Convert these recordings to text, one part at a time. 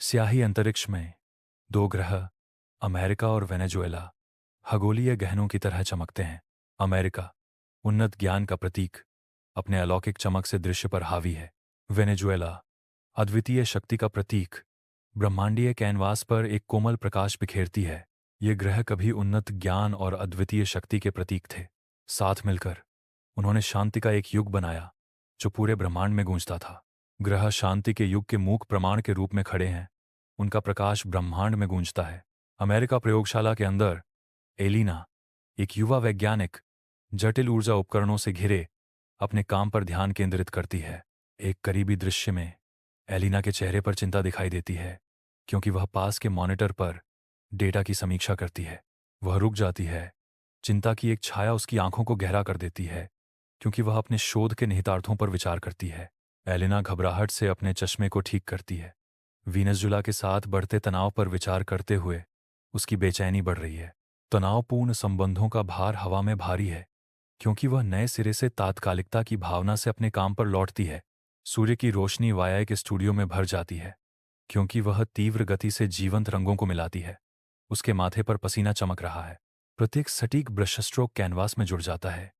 स्याही अंतरिक्ष में दो ग्रह, अमेरिका और वेनेजुएला, खगोलीय गहनों की तरह चमकते हैं। अमेरिका, उन्नत ज्ञान का प्रतीक, अपने अलौकिक चमक से दृश्य पर हावी है। वेनेजुएला, अद्वितीय शक्ति का प्रतीक, ब्रह्मांडीय कैनवास पर एक कोमल प्रकाश बिखेरती है। ये ग्रह कभी उन्नत ज्ञान और अद्वितीय शक्ति के प्रतीक थे। साथ मिलकर उन्होंने शांति का एक युग बनाया जो पूरे ब्रह्मांड में गूंजता था। ग्रह शांति के युग के मूक प्रमाण के रूप में खड़े हैं। उनका प्रकाश ब्रह्मांड में गूंजता है। अमेरिका प्रयोगशाला के अंदर एलिना, एक युवा वैज्ञानिक, जटिल ऊर्जा उपकरणों से घिरे अपने काम पर ध्यान केंद्रित करती है। एक करीबी दृश्य में एलिना के चेहरे पर चिंता दिखाई देती है क्योंकि वह पास के मॉनिटर पर डेटा की समीक्षा करती है। वह रुक जाती है। चिंता की एक छाया उसकी आंखों को गहरा कर देती है क्योंकि वह अपने शोध के निहितार्थों पर विचार करती है। एलिना घबराहट से अपने चश्मे को ठीक करती है। वीनसजुला के साथ बढ़ते तनाव पर विचार करते हुए उसकी बेचैनी बढ़ रही है। तनावपूर्ण संबंधों का भार हवा में भारी है क्योंकि वह नए सिरे से तात्कालिकता की भावना से अपने काम पर लौटती है। सूर्य की रोशनी वाया के स्टूडियो में भर जाती है क्योंकि वह तीव्र गति से जीवंत रंगों को मिलाती है। उसके माथे पर पसीना चमक रहा है। प्रत्येक सटीक ब्रश स्ट्रोक कैनवास में जुड़ जाता है।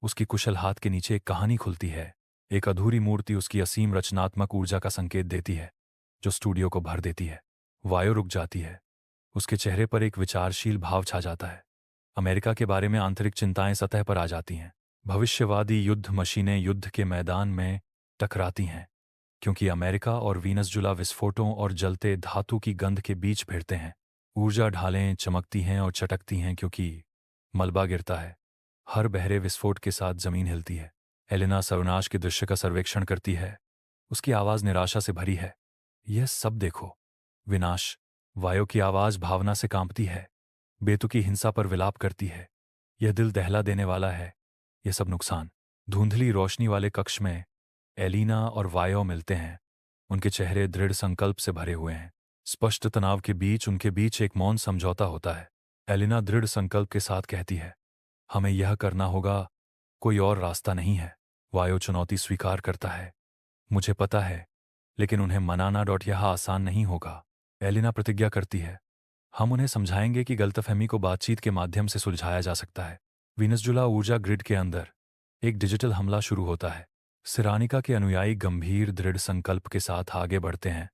उसकी कुशल हाथ के नीचे एक कहानी खुलती है। एक अधूरी मूर्ति उसकी असीम रचनात्मक ऊर्जा का संकेत देती है जो स्टूडियो को भर देती है। वायु रुक जाती है। उसके चेहरे पर एक विचारशील भाव छा जाता है। अमेरिका के बारे में आंतरिक चिंताएं सतह पर आ जाती हैं। भविष्यवादी युद्ध मशीनें युद्ध के मैदान में टकराती हैं क्योंकि अमेरिका और वीनसजुला विस्फोटों और जलते धातु की गंध के बीच भिड़ते हैं। ऊर्जा ढालें चमकती हैं और चटकती हैं क्योंकि मलबा गिरता है। हर बहरे विस्फोट के साथ जमीन हिलती है। एलिना सर्वनाश के दृश्य का सर्वेक्षण करती है। उसकी आवाज़ निराशा से भरी है। यह सब देखो, विनाश। वायु की आवाज़ भावना से कांपती है, बेतुकी हिंसा पर विलाप करती है। यह दिल दहला देने वाला है। यह सब नुकसान। धुंधली रोशनी वाले कक्ष में एलिना और वायो मिलते हैं। उनके चेहरे दृढ़ संकल्प से भरे हुए हैं। स्पष्ट तनाव के बीच उनके बीच एक मौन समझौता होता है। एलिना दृढ़ संकल्प के साथ कहती है, हमें यह करना होगा, कोई और रास्ता नहीं है। वायो चुनौती स्वीकार करता है, मुझे पता है, लेकिन उन्हें मनाना यह आसान नहीं होगा। एलिना प्रतिज्ञा करती है, हम उन्हें समझाएंगे कि गलतफहमी को बातचीत के माध्यम से सुलझाया जा सकता है। वीनसजुला ऊर्जा ग्रिड के अंदर एक डिजिटल हमला शुरू होता है। सिरानिका के अनुयायी गंभीर दृढ़ संकल्प के साथ आगे बढ़ते हैं।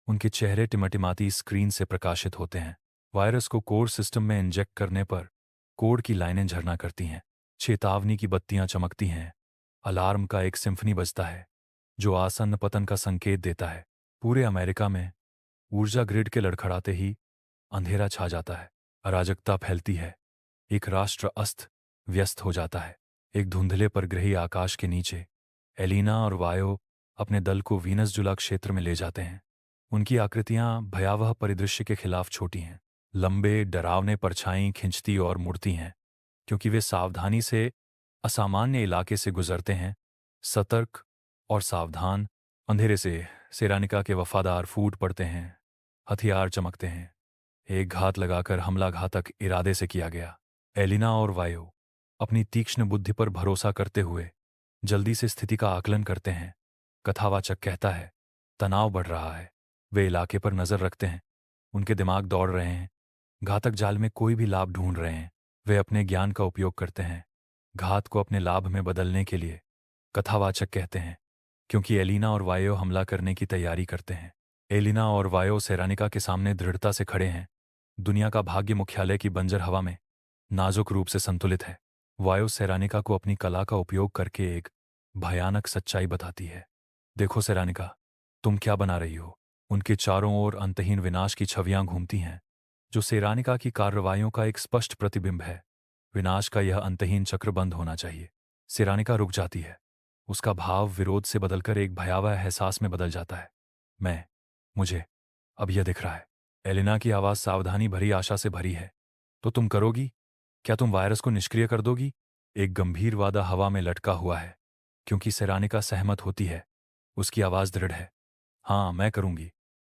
उनके चेहरे टिमटिमाती स्क्रीन से प्रकाशित होते हैं। वायरस को कोर सिस्टम में इंजेक्ट करने पर कोड की लाइनें झरना करती हैं। चेतावनी की बत्तियां चमकती हैं। अलार्म का एक सिम्फनी बजता है जो आसन्न पतन का संकेत देता है। पूरे अमेरिका में ऊर्जा ग्रिड के लड़खड़ाते ही अंधेरा छा जाता है। अराजकता फैलती है। एक राष्ट्र अस्त व्यस्त हो जाता है। एक धुंधले पर ग्रही आकाश के नीचे एलिना और वायो अपने दल को वीनसजुला क्षेत्र में ले जाते हैं। उनकी आकृतियां भयावह परिदृश्य के खिलाफ छोटी हैं। लंबे डरावने परछाई खिंचती और मुड़ती हैं क्योंकि वे सावधानी से असामान्य इलाके से गुजरते हैं। सतर्क और सावधान अंधेरे से सेरानिका के वफादार फूट पड़ते हैं। हथियार चमकते हैं। एक घात लगाकर हमला घातक इरादे से किया गया। एलिना और वायो अपनी तीक्ष्ण बुद्धि पर भरोसा करते हुए जल्दी से स्थिति का आकलन करते हैं। कथावाचक कहता है, तनाव बढ़ रहा है। वे इलाके पर नजर रखते हैं। उनके दिमाग दौड़ रहे हैं। घातक जाल में कोई भी लाभ ढूंढ रहे हैं। वे अपने ज्ञान का उपयोग करते हैं घात को अपने लाभ में बदलने के लिए। कथावाचक कहते हैं, क्योंकि एलिना और वायो हमला करने की तैयारी करते हैं। एलिना और वायो सेरानिका के सामने दृढ़ता से खड़े हैं। दुनिया का भाग्य मुख्यालय की बंजर हवा में नाजुक रूप से संतुलित है। वायो सेरानिका को अपनी कला का उपयोग करके एक भयानक सच्चाई बताती है। देखो सेरानिका, तुम क्या बना रही हो। उनके चारों ओर अंतहीन विनाश की छवियां घूमती हैं जो सेरानिका की कार्रवाइयों का एक स्पष्ट प्रतिबिंब है। विनाश का यह अंतहीन चक्र बंद होना चाहिए। सेरानिका रुक जाती है। उसका भाव विरोध से बदलकर एक भयावह एहसास में बदल जाता है। मुझे अब यह दिख रहा है। एलिना की आवाज सावधानी भरी आशा से भरी है। तो तुम करोगी? क्या तुम वायरस को निष्क्रिय कर दोगी? एक गंभीर वादा हवा में लटका हुआ है। क्योंकि सेरानिका सहमत होती है, उसकी आवाज दृढ़ है। हाँ, मैं करूंगी।